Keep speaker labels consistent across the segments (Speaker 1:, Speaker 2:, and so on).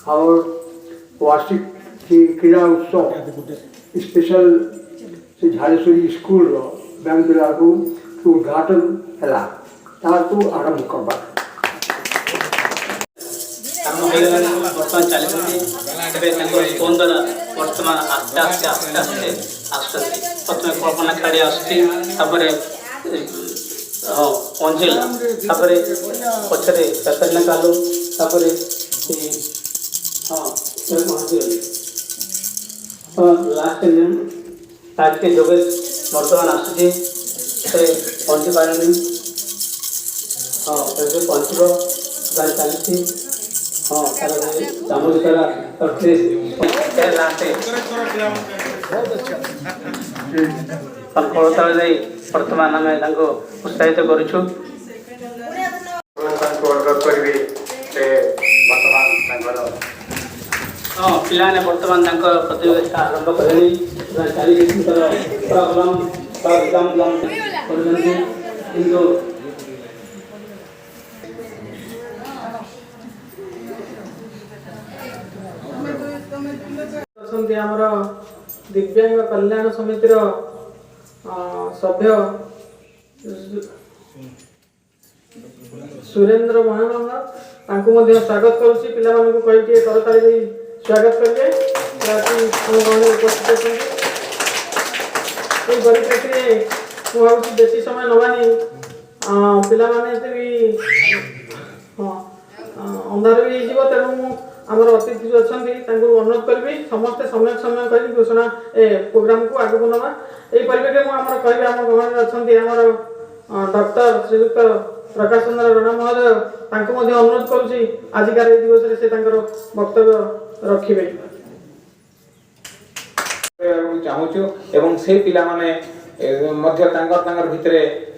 Speaker 1: और वार्षिक क्रीड़ा उत्सव स्पेशल से झाड़ेश्वरी स्कूल बैंक को उद्घाटन है आरंभ करवा
Speaker 2: बर्तमान चली फोन द्वारा बर्तमान आस्ते आस्ते आस्ते आस्ते आसुँच प्रथम कल्पना खेड़ी आसपर हाँ पंजिला पछरे चैतन्य कालू हाँ लास्ट के जोगेश बर्तमान आसूँ से पहुँची पारे हाँ पहुँचब चलती हाँ चामुंडा सफलता बर्तमान आम उत्साहित करुचु हाँ पिलाने बर्तमान प्रतियोगिता आरंभ कले किंतु
Speaker 3: आमर दिव्यांग कल्याण समितिर सभ्य सुरेंद्र महानंद स्वागत करुच्ची पिला कही करताली स्वागत करेंगे उपस्थित अच्छे परिप्रेक्षी मुझे बेसी समय नबानी पिला भी हाँ अंधार भी हो तेणु आमर अतिथि जो अच्छा अनुरोध करी समस्ते समय समय कर घोषणा प्रोग्राम को आगे नवा यही परिप्रेक्षी मुझे कह आम गहन अच्छा डॉक्टर श्रीयुक्त प्रकाश चंद्र रणा महोदय अनुरोध करुच्ची आजिकार दिवस से वक्तव्य रखिए
Speaker 4: चाहूँ एवं से पिला माने भितर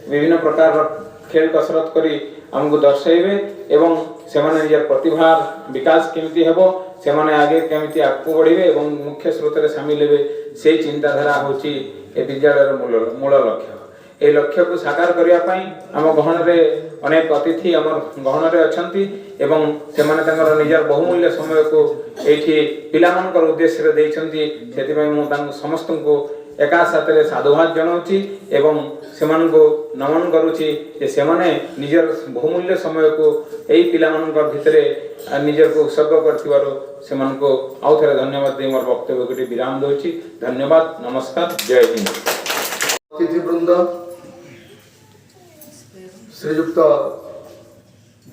Speaker 4: विभिन्न प्रकार खेल कसरत करी हमको दर्शाइबे एवं सेमाने निजर प्रतिभा विकास केमिति हेबो सेमाने आगे केमिति आगु बढ़िबे एवं मुख्य स्रोत रे शामिल हेबे से चिंताधारा होची ए विद्यालय मूल लक्ष्य ए लक्ष्य को साकार करिया पई हम गहन रे अनेक अतिथि हमर गहन रे अछंती एवं सेमाने तांकर निजर बहुमूल्य समय को एठी पिलामानकर उद्देश्य रे देइछंती सेति पई मु तांको समस्त को एका साथे साधुवाद जनाउची एवं सेमान को नमन करुची जे सेमाने निजर बहुमूल्य समय को एई पिलामानकर भितरे निजर को उत्सर्ग करथिबारो सेमान को आउ थरे धन्यवाद दे मोर वक्तव्य को विराम दोची धन्यवाद नमस्कार जय हिंद
Speaker 1: अतिथि वृंद श्रीयुक्त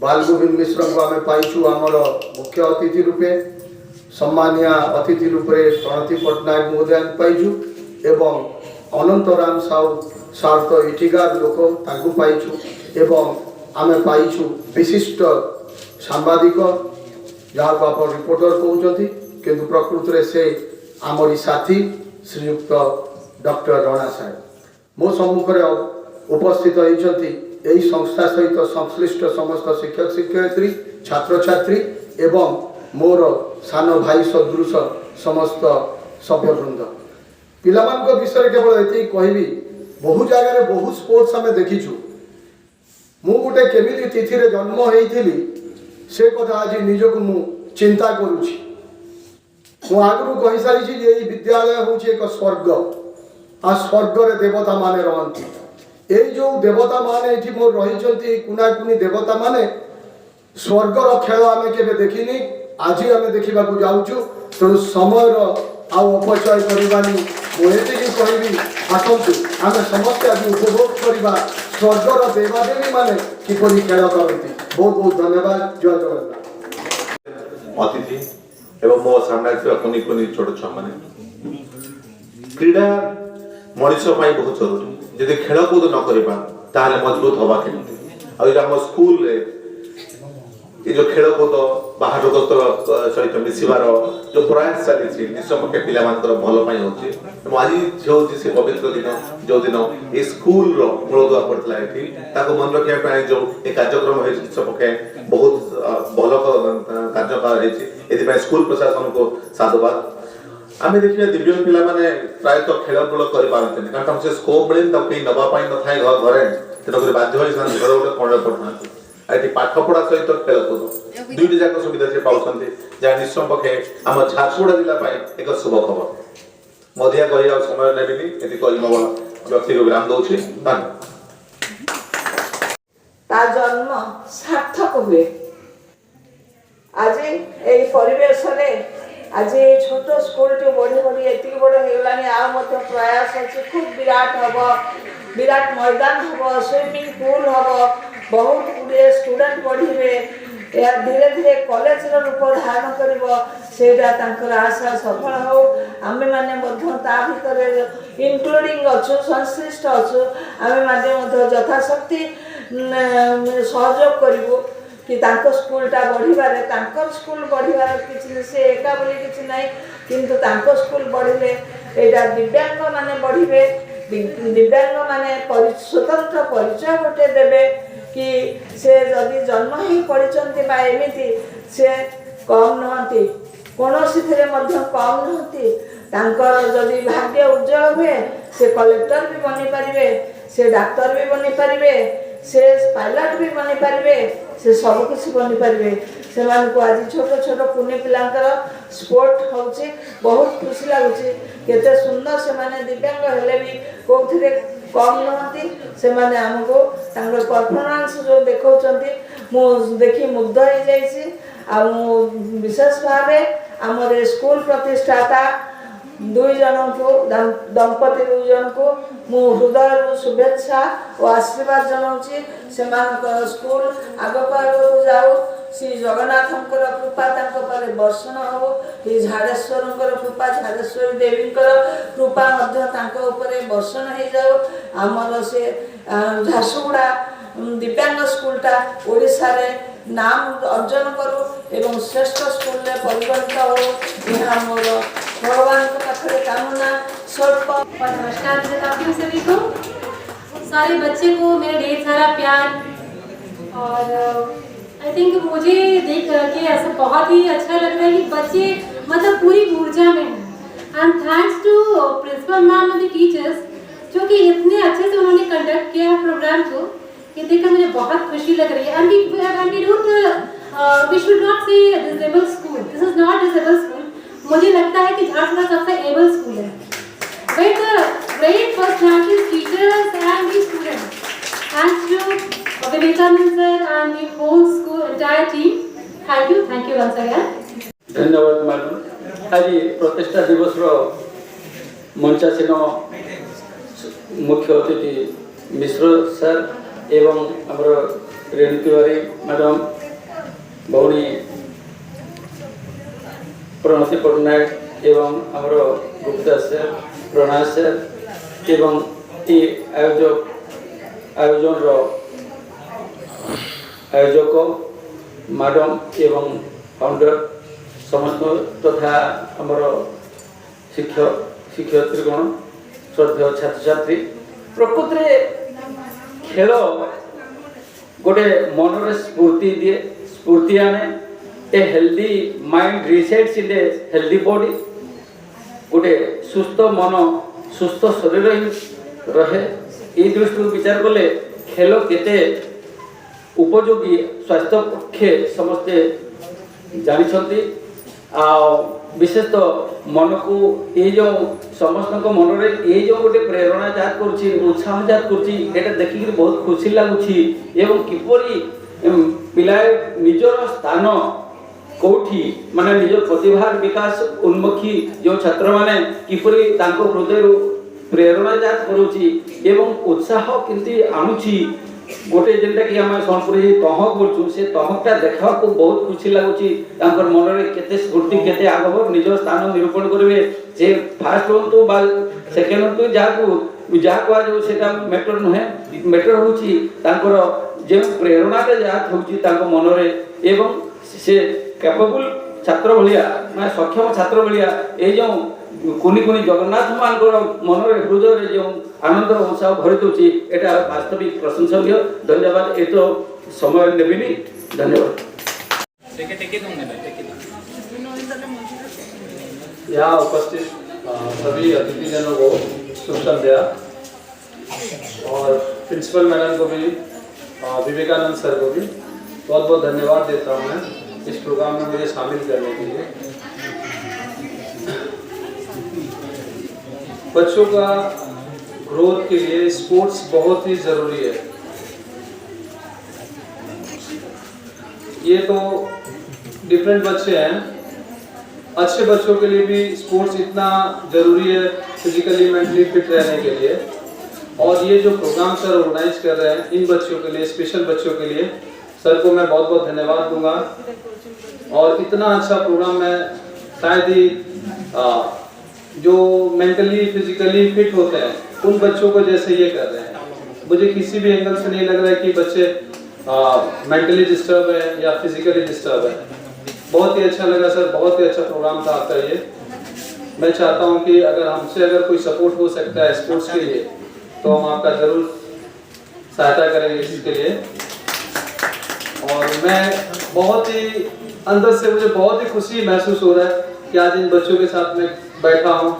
Speaker 1: बालगोविंद मिश्र को आम पाइछु आमर मुख्य अतिथि रूपे सम्मानिया अतिथि रूपे प्रणति पट्टनायक महोदय पाइछु एवं अनंतराम साहू सार तो इठिकार लोक ताकू पाइछु एवं आम पाइछु विशिष्ट सांबादिक जहाँ को आप रिपोर्टर कहते किंतु प्रकृत में से आमरी साथी श्रीयुक्त डॉक्टर रणा साहेब मो सम्मुखें उपस्थित होती यही संस्था सहित संश्लिष्ट समस्त शिक्षक शिक्षयित्री छात्र छात्री एवं मोर सान भाई सदृश समस्त सभ्यवृंद पिलामान विषय केवल ये कहबी बहु जगार बहु स्पोर्ट्स आम देखीचु मु गोटे केमिति तिथि रे जन्म होइथिली से कथा आज निजक मु चिंता करुछि मु आगु कहि सारी जे ई विद्यालय होछि एक स्वर्ग आ स्वर्ग रे देवता माने रहंती ए जो देवता माने एठी मोर रहिचंती कुना कुनी देवता माने स्वर्ग रो खेल आमे केबे देखिनी आज आमे देखिबा को जाउछु तो समय रो आ अपचय करबानी मोहेती की कहबी आसंतु आमे समस्त आज उपभोग करबा स्वर्ग रो देवादेवी माने किपरि खेल करती बहुत बहुत धन्यवाद जय जगन्नाथ
Speaker 5: अतिथि एवं मो सामने कुनी कुनी छोट छुआ माने क्रीड़ा मनुष्य बहुत जरूरी जदि खेलकूद न करवा ताहले मजबूत हवा केमती आम स्कूल ये जो खेलकूद बाहर लोक सहित मिसबार जो प्रयास चली निश्चय पिला भल आज हूँ से पवित्र दिन जो दिन ये स्कूल मूलदुआ पड़ता है मन रखा जो ये कार्यक्रम है निश्चय बहुत भल कार्यक्रम स्कूल प्रशासन को साधुवाद आम देखिए दिव्यांग पिला माने प्रायतः खेल बुल कर कारण से स्कोप मिले कहीं नवाई न था घरे तेणुक बाध्य हो घर गोटे कण पढ़ना ये पाठ पढ़ा सहित खेलकूद दुईटी जाक सुविधा से पाँच जहाँ निश्चय पक्षे आम झारसुगुड़ा जिला एक शुभ खबर मधिया कही समय नेबिनी ये कही मो व्यक्ति को विराम दूसरी धन्यवाद
Speaker 6: ता जन्म सार्थक हुए आज यही परिवेश आज छोट स्कूल टी बढ़ी बढ़ी एति बड़ हो प्रयास अच्छे खूब विराट हम विराट मैदान हम स्विमिंग पूल हम बहुत गुड़े स्टूडेंट बढ़े धीरे धीरे कॉलेज रूप धारण कर आशा सफल हो आम मैंने भितर इनक्लूडिंग अच्छु संश्लिष्ट अच्छु आम मैंने यथाशक्ति सहयोग करूँ कि स्कूलटा बढ़िबारे स्कूल बढ़िबार किसी से एका बोली किसी ना किंतु स्कूल बढ़िले एटा दिव्यांग माने बढ़िबे दिव्यांग माने स्वतंत्र परिचय गोटे देवे कि से जदि जन्म ही पढ़ी बा एमिति से कम नहंती कौनसी थिरे मध्य कम नहंती तांकर जदि भाग्य उज्जवल हुए से कलेक्टर भी बनी पारिबे से डाक्टर भी बनी पारिबे से पायलट भी बनी पारिबे से सब किसी बनी पारिबे से आज छोट छोट कुनी पिलांकर स्पोर्ट होची बहुत खुशी लगुची केते सुंदर से माने दिव्यांग हेले भी कोथिरे कम नहंती से माने हमको तांकर परफॉर्मेंस जो देखौचंती मु देखि मुग्ध हो जाईसी आ विशेष भावे हमर स्कूल प्रतिष्ठाता दुई जन को दंपति दुई जन को मु हृदय शुभेच्छा और आशीर्वाद जनाऊँगी से स्कूल आगक आगक जाऊ श्री जगन्नाथ कृपा वर्षण हो श्री झाड़ेश्वर कृपा झाड़ेश्वरी देवी कृपा वर्षण हो जाऊ आमर से झारसुगुड़ा दिव्यांग स्कूलटा ओडिशा रे नाम अर्जन करूँ एवं श्रेष्ठ स्कूल में परिगणित हो यह मोर भगवान के पाखे कामना स्वल्प।
Speaker 7: नमस्कार आप सभी को सारे बच्चे को मेरा ढेर सारा प्यार और आई थिंक मुझे देख करके ऐसा बहुत ही अच्छा लग रहा है कि बच्चे मतलब पूरी ऊर्जा में हैं and thanks to principal ma'am and the teachers जो कि इतने अच्छे से उन्होंने कंडक्ट किया प्रोग्राम को ये देखकर मुझे बहुत खुशी लग रही है we should not say disable school this is not disable school मुझे लगता है कि झारसुगुड़ा सबसे एबल स्कूल है with great personalities teachers and the students thanks to Vivekananda sir and the whole school entire team thank you once again
Speaker 2: धन्यवाद madam आज प्रतिष्ठा दिवस मंचासीन मुख्य अतिथि मिश्र सर एवं आमर रेणु तिवारी मैडम भौणी प्रणति पट्टनायक एवं आमर गुप्ता सर प्रणय सर एवं ये आयोजक मैडम एवं फाउंडर समस्त तथा आमर शिक्षक शिक्षयित्रीगण श्रद्धेय छात्र छात्री प्रकृत में खेल गोटे मन स्फूर्ति दिए स्फूर्ति आने a healthy mind receipts in a healthy body गोटे सुस्थ मन सुस्थ शरीर रहे ये दृष्टि विचार कले खेल केते उपयोगी स्वास्थ्य पक्षे समस्ते जानी विशेष तो मन को ये जो समस्त मन में ये जो गोटे प्रेरणा जात करुत्साह जात कर देखिक बहुत खुशी लगुच किपरि पिला निजर स्थान कौटी माने निज प्रतिभार विकास उन्मुखी जो छात्र माने किपरि तांको हृदय प्रेरणा जात करुची एवं उत्साह केमती आणुची गोटे जेनटा कि आम सोनपुर तहक बोलूँ से तहकटा देखा को बहुत खुशी लगुच मन में केते स्फूर्ति केते आगब निज स्थान निरूपण करेंगे जे फास्ट हूँ सेकेंड तो जहाँ कहुँ सेटा मैटर नुहे मैटर हूँ जो प्रेरणाटा जहाँ हो मनरे एवं से कैपेबल छात्र भाया मैं सक्षम छात्र भाया ये जो कुनी कुनी जगन्नाथ मान मनरे हृदय जो आनंद उत्साह भरी दूसरी यहाँ वास्तविक प्रशंसनीय। धन्यवाद। ये तो समय नेबिनी। धन्यवाद।
Speaker 8: यहाँ उपस्थित सभी अतिथिजनों को शुभ संध्या और प्रिंसिपल मैडम को भी विवेकानंद सर को भी बहुत बहुत धन्यवाद देता हूँ मैं इस प्रोग्राम में मुझे शामिल करने के लिए। बच्चों का ग्रोथ के लिए स्पोर्ट्स बहुत ही ज़रूरी है। ये तो डिफरेंट बच्चे हैं, अच्छे बच्चों के लिए भी स्पोर्ट्स इतना ज़रूरी है फिजिकली मेंटली फिट रहने के लिए। और ये जो प्रोग्राम सर ऑर्गेनाइज कर रहे हैं इन बच्चों के लिए, स्पेशल बच्चों के लिए, सर को मैं बहुत बहुत धन्यवाद दूंगा। और इतना अच्छा प्रोग्राम मैं शायद ही जो मेंटली फिजिकली फिट होते हैं उन बच्चों को जैसे ये कर रहे हैं। मुझे किसी भी एंगल से नहीं लग रहा है कि बच्चे मेंटली डिस्टर्ब है या फिजिकली डिस्टर्ब है। बहुत ही अच्छा लगा सर, बहुत ही अच्छा प्रोग्राम था आपका ये। मैं चाहता हूँ कि अगर कोई सपोर्ट हो सकता है स्पोर्ट्स के लिए तो हम आपका ज़रूर सहायता करेंगे इसके लिए। और मैं बहुत ही अंदर से मुझे बहुत ही खुशी महसूस हो रहा है कि आज इन बच्चों के साथ में बैठा हूँ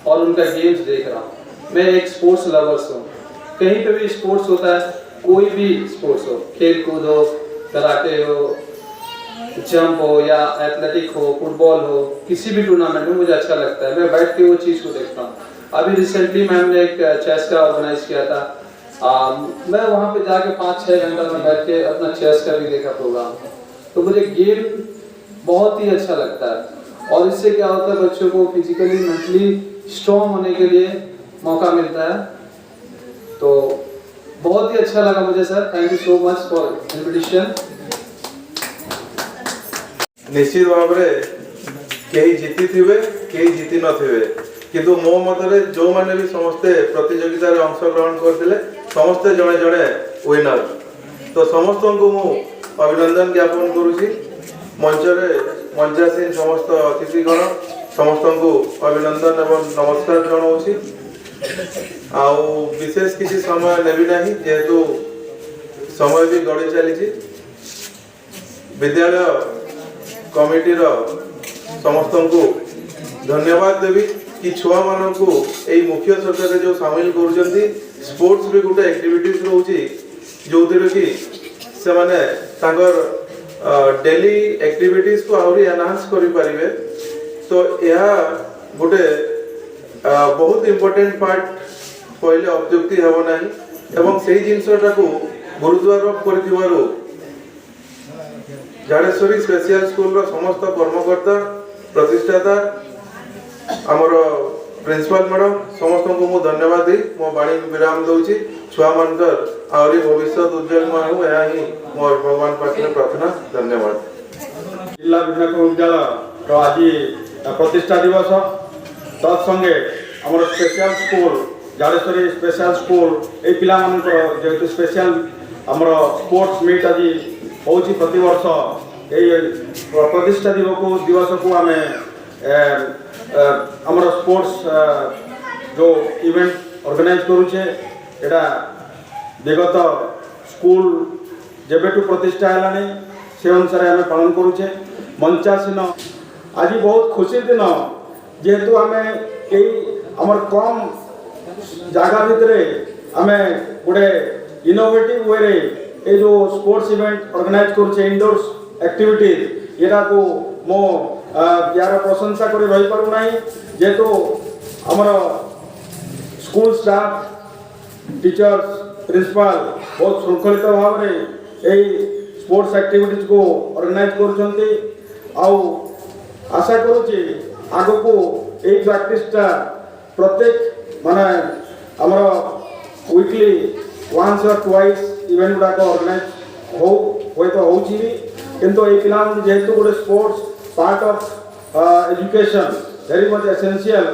Speaker 8: और उनका गेम्स देख रहा हूँ। मैं एक स्पोर्ट्स लवर्स हूँ, कहीं पे भी स्पोर्ट्स होता है, कोई भी स्पोर्ट्स हो, खेल कूद हो, कराटे हो, जंप हो या एथलेटिक हो, फुटबॉल हो, किसी भी टूर्नामेंट में मुझे अच्छा लगता है। मैं बैठ के वो चीज़ को देखता हूँ। अभी रिसेंटली मैम ने एक चेस का ऑर्गेनाइज किया था, मैं वहाँ पे जाके 5-6 घंटा में बैठ के अपना चेस का भी देखा प्रोग्राम। तो मुझे गेम बहुत ही अच्छा लगता है और इससे क्या होता है बच्चों को फिजिकली मेंटली स्ट्रॉन्ग होने के लिए मौका मिलता है। तो बहुत ही अच्छा लगा मुझे sir, thank you so much for invitation.
Speaker 5: निश्चित भाव में कहीं जीति थे कहीं जीति नथिबे किंतु मो मतरे जो माने भी समस्ते प्रतियोगिता रे अंश ग्रहण करथिले समस्ते जणे जणे विनर। तो समस्त को मु अभिनंदन ज्ञापन करूची। मंचासीन समस्त अतिथिगण समस्त को अभिनंदन एवं नमस्कार जनाऊँगी। आउ विशेष किसी समय नेबी नहीं जेहेतु समय भी गड़ी चली। विद्यालय कमिटी समस्त को धन्यवाद देवी कि छुआ मान को यही मुख्य स्रोत जो सामिल कर स्पोर्ट्स भी गोटे एक्टिविटीज रोचे जो कि से माने डेली एक्टिविटीज को आहरी एनहांस करें। तो यह गोटे बहुत इम्पोर्टेंट पार्ट कहले अत्युक्ति हेब ना एवं से जिनटा को गुरुत्वारोप कर झाड़ेश्वरी स्पेशल स्कूल समस्त कर्मकर्ता प्रतिष्ठाता आमर प्रिंसिपल मैडम समस्त को मु धन्यवाद दी मो बाणी विराम दूची। छुआ मानकर आहरी भविष्य उज्जवलमय हो यह ही मोर भगवान पाखे प्रार्थना। धन्यवाद।
Speaker 9: जिला विज्ञान विद्यालय आज प्रतिष्ठा दिवस तत्संगे आमर स्पेशल स्कूल झाड़ेश्वरी स्पेशल स्कूल ये पिला जेहेतु स्पेशल आमर स्पोर्ट्स मीट आज होची प्रतिवर्ष ये प्रतिष्ठा दिवस को आम आमर स्पोर्ट्स जो इवेंट ऑर्गेनाइज करुचे एटा विगत स्कूल जेबेटू प्रतिष्ठा है से अनुसार आम पालन करुचे। मंचासीन आज बहुत खुशी दिन जेहेतु आम आमर कम जगह भितर आम गोटे इनोवेटिव वे ये जो स्पोर्ट्स इवेंट ऑर्गेनाइज करुचे इंडोर्स एक्टिविटीज यहाँ को मो यार प्रशंसा कर रही पारू ना जेहेतु आमर स्कूल स्टाफ टीचर्स प्रिंसिपल बहुत श्रृंखलित भाव में यही स्पोर्ट्स एक्टिविटीज को ऑर्गेनाइज कर आशा करुच्ची आग को यही प्रैक्टिसटा प्रत्येक माने आमर वीकली वन्स और ट्वाइस इवेंट गुड़ाक ऑर्गेनाइज हो तो होची किंतु ये पिला जेहेतु गोटे sports part of education very much essential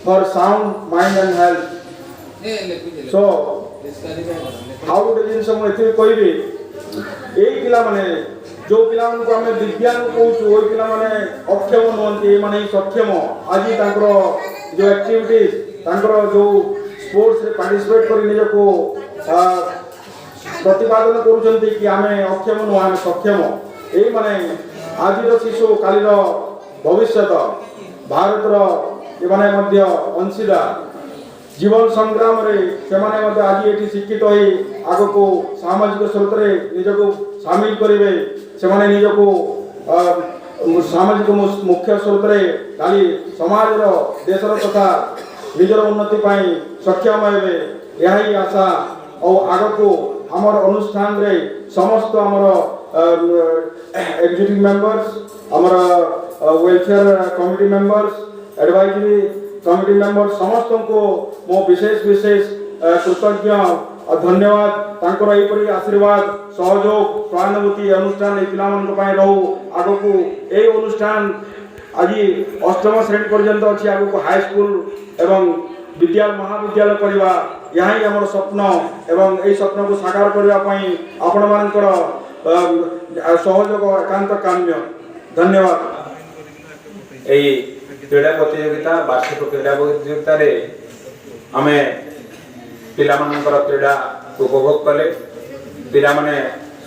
Speaker 9: for sound mind and health. So, how would you some କହିବି ଏଇ ପିଲାମାନେ ଯୋଉ ପିଲାମାନଙ୍କୁ ଆମେ ଦିବ୍ୟାଙ୍ଗ କହୁଛୁ ওই ପିଲାମାନେ ଅକ୍ଷମ ନୁହନ୍ତି ଏମାନେ ସକ୍ଷମ ଆଜି ତାଙ୍କର ଯୋଉ ଆକ୍ଟିଭିଟିଜ ତାଙ୍କର ଯୋଉ ସ୍ପୋର୍ଟସରେ ପାର୍ଟିସିପେଟ୍ କରି ନିଜକୁ ପ୍ରତିପାଦନ କରୁଛନ୍ତି କି ଆମେ ଅକ୍ଷମ ନୁହଁ ଆମେ ସକ୍ଷମ ଏଇମାନେ ଆଜିର ଶିଶୁ କାଲିର ଭବିଷ୍ୟତ ଭାରତର ଏମାନେ ମଧ୍ୟ ଅଂଶୀଦାର जीवन संग्राम रे सेमाने मध्य आज एठी शिक्षित होई आगो को सामाजिक स्रोत रे निजको शामिल करिवे सेमाने निजको सामाजिक मुख्य स्रोत रे खाली समाज रो देश रो तथा निजर उन्नति पाई सक्षम हेबे यही आशा और आगो को हमर अनुष्ठान रे समस्त हमर एग्जीक्यूटिव मेंबर्स हमर welfare committee members advisory committee member समस्त को मो विशेष विशेष कृतज्ञ और धन्यवाद तांकर एपरी आशीर्वाद सहयोग सहानुभूति अनुष्ठान ए पिलामान रहू आगो को ए अनुष्ठान आज 8म श्रेणी पर्यंत अच्छी आगो को हाई स्कूल एवं विद्यालय महाविद्यालय करवा यही हमर स्वप्न एवं ए स्वप्न को साकार करने आपण मानकर सहयोग एकांत काम्य धन्यवाद।
Speaker 4: क्रीड़ा प्रतियोगिता वार्षिक क्रीड़ा प्रतियोगिता रे आमे पिला मानकर क्रीड़ा उपभोग कले पिला माने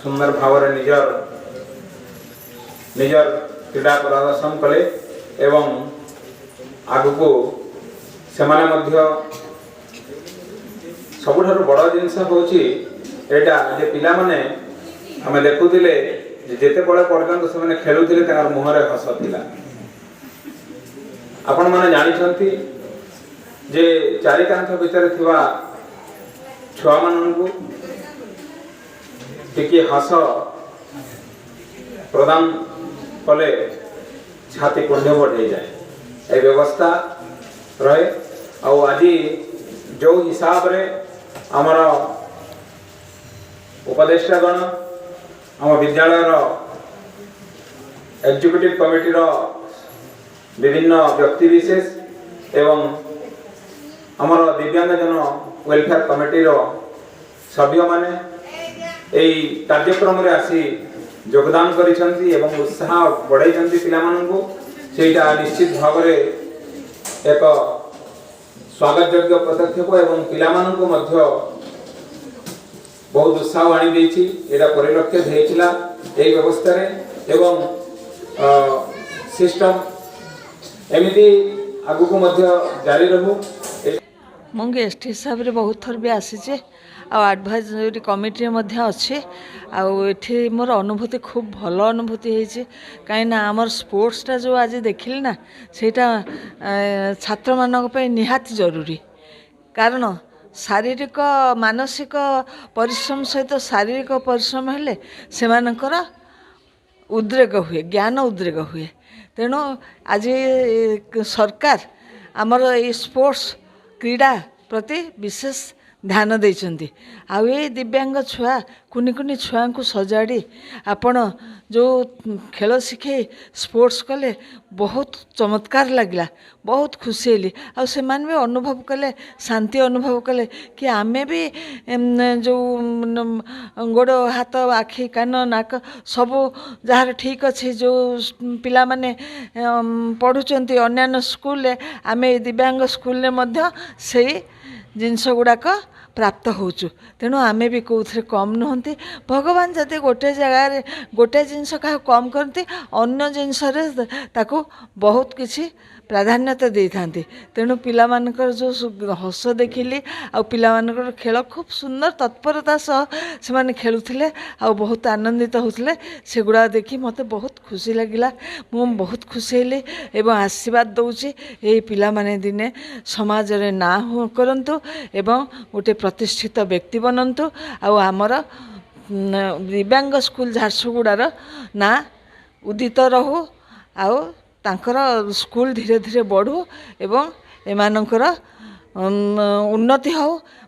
Speaker 4: सुंदर भाव रे निजर क्रीड़ा प्रदर्शन कले एवं आगु सेमाने मध्य सबुठारु बड़ जिनस होची एटा जे पिला माने आमे देखुथिले जेते बळे पर्यंत सेमाने खेलुथिले तार मुहरे हस थिला आपण माने जानिछंती जे चारिकांथ भितर थिवा छुआ माननकु टिके हस प्रदान कले छाती पुण्य बढ़े जाए ए व्यवस्था रहे और आज जो हिसाब रे आमर उपदेष्टागण आम विद्यालय एग्जीक्यूटिव कमिटी विभिन्न व्यक्ति विशेष एवं आमर दिव्यांगजन वेलफेयर कमिटी सभ्य माने एई कार्यक्रम रे आसी योगदान करिसंती एवं उत्साह बढ़ाइसंती पिला माननकु सेटा निश्चित भाव रे एक स्वागत योग्य पदक्षेप एवं पिला माननकु मध्य बहुत उत्साह आनी देछि एटा परिलक्षित हेइछिला एई व्यवस्था रे एवं सिस्टम एमिति आगु को मध्य जारी रहू।
Speaker 6: मु गेस्ट हिसाब रे बहुत थर भी आसीचे आ एडवाइजरी कमिटी अच्छे आठी मोर अनुभूति खूब भल अनुभूति होती कहीं आमर स्पोर्ट्सटा जो आज देखिली ना सेटा छात्र मानक निहाती जरूरी कारण शारीरिक मानसिक परिश्रम सहित शारीरिक परिश्रम हेले सेमानकर उद्रेक हुए ज्ञान उद्रेक हुए तेणु आज सरकार आमर ये स्पोर्ट्स क्रीड़ा प्रति विशेष ध्यान देइछंती आउ ये दिव्यांग छुआ कुनी कुनी छुआ को सजाड़ी आपण जो खेल शिखे स्पोर्ट्स कले बहुत चमत्कार लगला बहुत खुशी हेली आ से भी अनुभव कले शांति अनुभव कले कि आमे भी जो गोड़ हाथ आखि कान नाक सब जार ठीक अच्छे जो पिला माने पढ़ुचंती अन्य स्कूल आमे दिव्यांग स्कूल मध्य से जिनस गुड़ाक प्राप्त होचु तेणु आमे भी कौन कम नुहति भगवान जदि गोटे जगार गोटे जिनस क्या कम करती अन्य जिनस बहुत किसी प्राधान्यता दे था तेणु पिला मानकर जो हस देखिली आ पिला मानकर खेल खूब सुंदर तत्परता सह से माने खेलुथिले आ बहुत आनंदित होते सेगुड़ा देखी मते बहुत खुशी लगिला मु बहुत खुशी हेली एवं आशीर्वाद दउची ए पिला माने दिने समाज रे ना करंतु एवं गोटे प्रतिष्ठित व्यक्ति बनंतु आ हमर दिव्यांग स्कूल झारसुगुड़ार ना उदित रहू आउ तांकर स्कूल धीरे धीरे बढ़ू एवं एमानकर उन्नति हो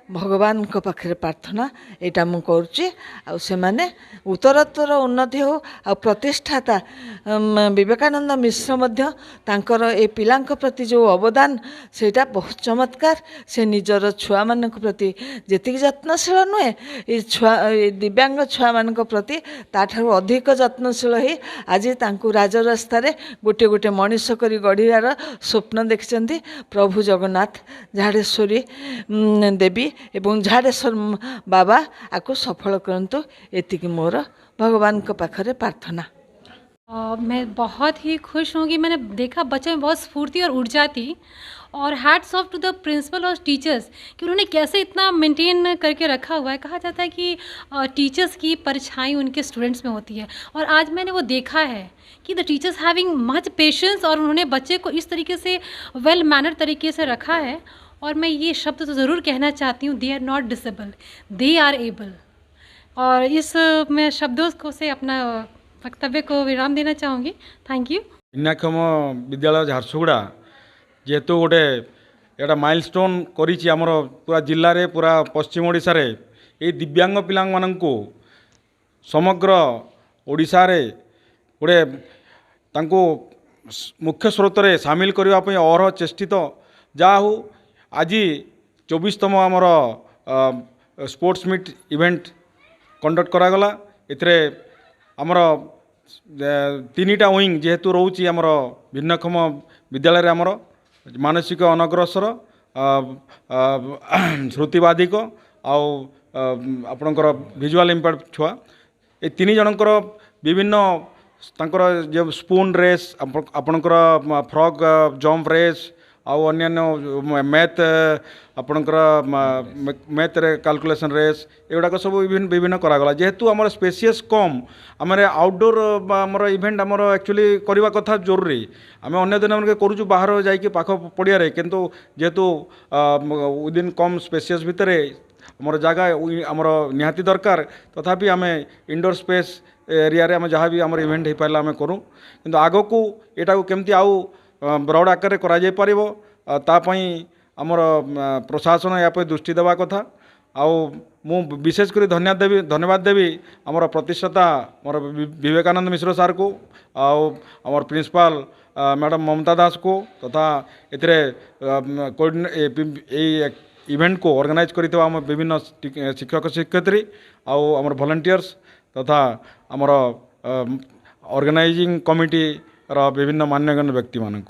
Speaker 10: भगवान को पाखे प्रार्थना यहाँ मुझे करुँचे उत्तरोत्तर उन्नति हो आ प्रतिष्ठाता विवेकानंद मिश्र मध्य तांकर ए पिलांक प्रति जो अवदान सेटा बहुत चमत्कार से निजर छुआ मान प्रति जी जत्नशील नुहे ये छुआ दिव्यांग छुआ मान प्रति ताठारु अधिक जत्नशील ही आज तांकु राजरास्तार गोटे गोटे मनीष करी गढ़ियार स्वप्न देखिछन्ति प्रभु जगन्नाथ झाड़ेश्वरी देवी एवं झाड़ेश्वर बाबा आपको सफल करंतु एतिकी मोर भगवान को पाखरे प्रार्थना।
Speaker 7: मैं बहुत ही खुश हूँ कि मैंने देखा बच्चे में बहुत स्फूर्ति और ऊर्जा थी और hats off to the principal और टीचर्स कि उन्होंने कैसे इतना मेंटेन करके रखा हुआ है। कहा जाता है कि टीचर्स की परछाई उनके स्टूडेंट्स में होती है और आज मैंने वो देखा है कि the teachers having much patience और उन्होंने बच्चे को इस तरीके से वेल मैनर तरीके से रखा है। और मैं ये शब्द तो ज़रूर कहना चाहती हूँ, they are not disable, they are able. और इस मैं शब्दों को से अपना वक्तव्य को विराम देना चाहूँगी। Thank you.
Speaker 9: भिन्नक्षम विद्यालय झारसुगुड़ा जेहेतु गोटे एटा माइलस्टोन करिछि आमर पूरा जिल्ला रे पूरा पश्चिम ओडिशा रे ए दिव्यांग पिलांग माननकु समग्र ओडिशा रे गोटे तांको मुख्य स्रोत रे शामिल करबा पई अहरह चेष्टित जा हो आज 24तम आमर स्पोर्ट्स मीट इवेंट कंडक्ट करागला। एथिरे आमर 3टा विंग जेहेतु रोची आमर भिन्नक्षम विद्यालय रे आमर मानसिक अनग्रसर श्रुतिबाधिक आउ आपणकर भिजुआल इम्पैक्ट छुआ ए 3 जनकर विभिन्न तांकर जो स्पून रेस आपणकर फ्रॉग जंप रेस आउ अन्य मैथ आपणकर मैथ रे कैलकुलेशन रेस एगुड़ाक सब विभिन्न करागला। जेहेतु आमर स्पेसियस कम आमर आउटडोर आमर इवेंट आमर एक्चुअली करवा कथा जरूरी आम अन्य दिन आम करूँ बाहर जाकि पाख पड़िया किंतु जेहेतु विदिन कम स्पेसियस भितर आमर जगह आमर निहाती दरकार तथापि आम इंडोर स्पेस एरिया रे आम जहाँ भी आमर इवेंट हो पारा आम करूँ किंतु आग को यहाँ केमती आउ ब्रॉड आकार करा जाय परिबो तापई आमर प्रशासन या पे दृष्टि देवा कथा आउ मु विशेष कर धन्यवाद देवी आमर प्रतिष्ठाता मोर विवेकानंद मिश्र सार को आउ आमर प्रिंसिपाल मैडम ममता दास को तथा एथिरे इवेंट को ऑर्गेनाइज करथिबा आम विभिन्न शिक्षक शिक्षयित्री आउ आमर वॉलंटियर्स तथा आमर ऑर्गेनाइजिंग कमिटी विभिन्न मान्यगण्य व्यक्ति मानक